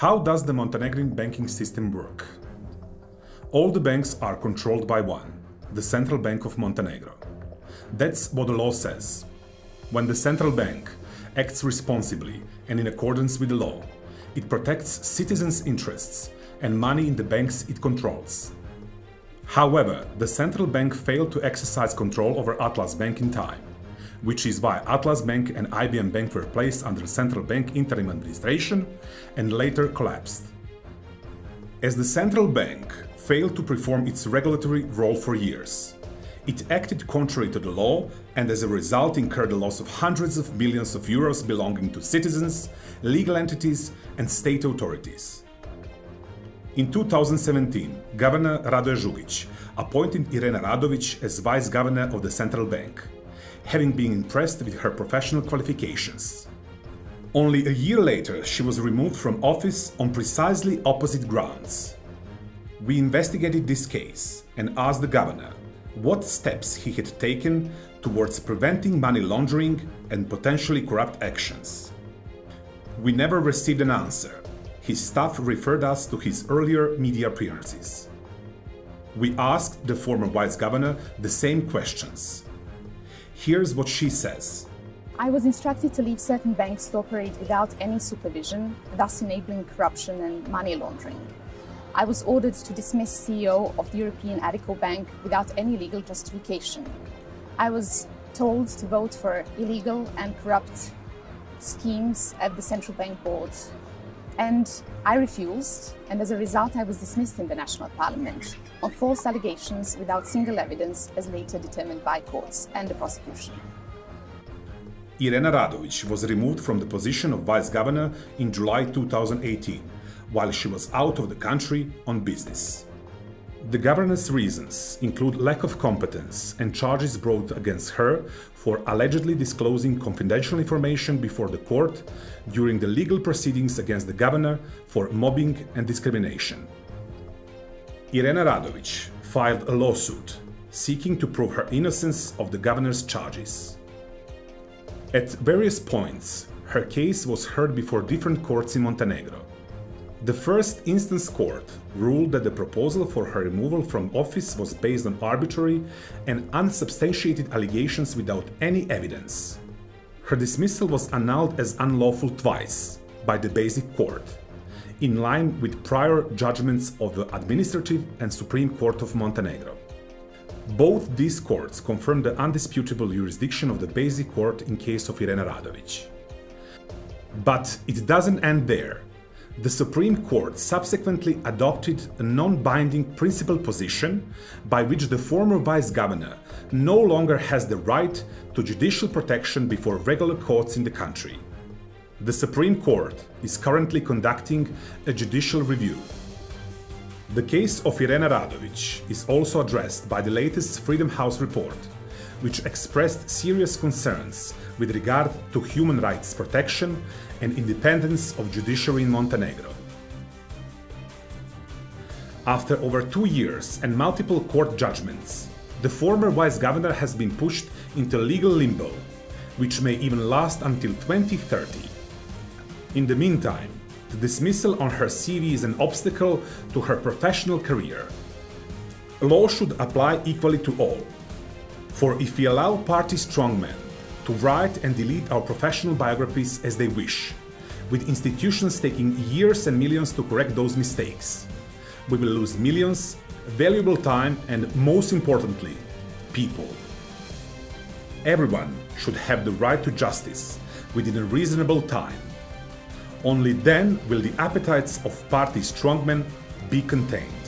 How does the Montenegrin banking system work? All the banks are controlled by one, the Central Bank of Montenegro. That's what the law says. When the central bank acts responsibly and in accordance with the law, it protects citizens' interests and money in the banks it controls. However, the central bank failed to exercise control over Atlas Bank in time, which is why Atlas Bank and IBM Bank were placed under Central Bank Interim Administration and later collapsed. As the central bank failed to perform its regulatory role for years, it acted contrary to the law and as a result incurred the loss of hundreds of millions of euros belonging to citizens, legal entities and state authorities. In 2017, Governor Radović appointed Irena Radović as Vice Governor of the Central Bank, having been impressed with her professional qualifications. Only a year later, she was removed from office on precisely opposite grounds. We investigated this case and asked the governor what steps he had taken towards preventing money laundering and potentially corrupt actions. We never received an answer. His staff referred us to his earlier media appearances. We asked the former vice governor the same questions. Here's what she says. I was instructed to leave certain banks to operate without any supervision, thus enabling corruption and money laundering. I was ordered to dismiss CEO of the European Addiko Bank without any legal justification. I was told to vote for illegal and corrupt schemes at the Central Bank Board. And I refused, and as a result I was dismissed in the National Parliament on false allegations without single evidence as later determined by courts and the prosecution. Irena Radović was removed from the position of Vice Governor in July 2018, while she was out of the country on business. The governor's reasons include lack of competence and charges brought against her for allegedly disclosing confidential information before the court during the legal proceedings against the governor for mobbing and discrimination. Irena Radović filed a lawsuit seeking to prove her innocence of the governor's charges. At various points, her case was heard before different courts in Montenegro. The first instance court ruled that the proposal for her removal from office was based on arbitrary and unsubstantiated allegations without any evidence. Her dismissal was annulled as unlawful twice by the Basic Court, in line with prior judgments of the Administrative and Supreme Court of Montenegro. Both these courts confirmed the undisputable jurisdiction of the Basic Court in case of Irena Radović. But it doesn't end there. The Supreme Court subsequently adopted a non-binding principled position by which the former vice governor no longer has the right to judicial protection before regular courts in the country. The Supreme Court is currently conducting a judicial review. The case of Irena Radović is also addressed by the latest Freedom House report, which expressed serious concerns with regard to human rights protection and independence of judiciary in Montenegro. After over 2 years and multiple court judgments, the former vice governor has been pushed into legal limbo, which may even last until 2030. In the meantime, the dismissal on her CV is an obstacle to her professional career. Law should apply equally to all. For if we allow party strongmen to write and delete our professional biographies as they wish, with institutions taking years and millions to correct those mistakes, we will lose millions, valuable time and, most importantly, people. Everyone should have the right to justice within a reasonable time. Only then will the appetites of party strongmen be contained.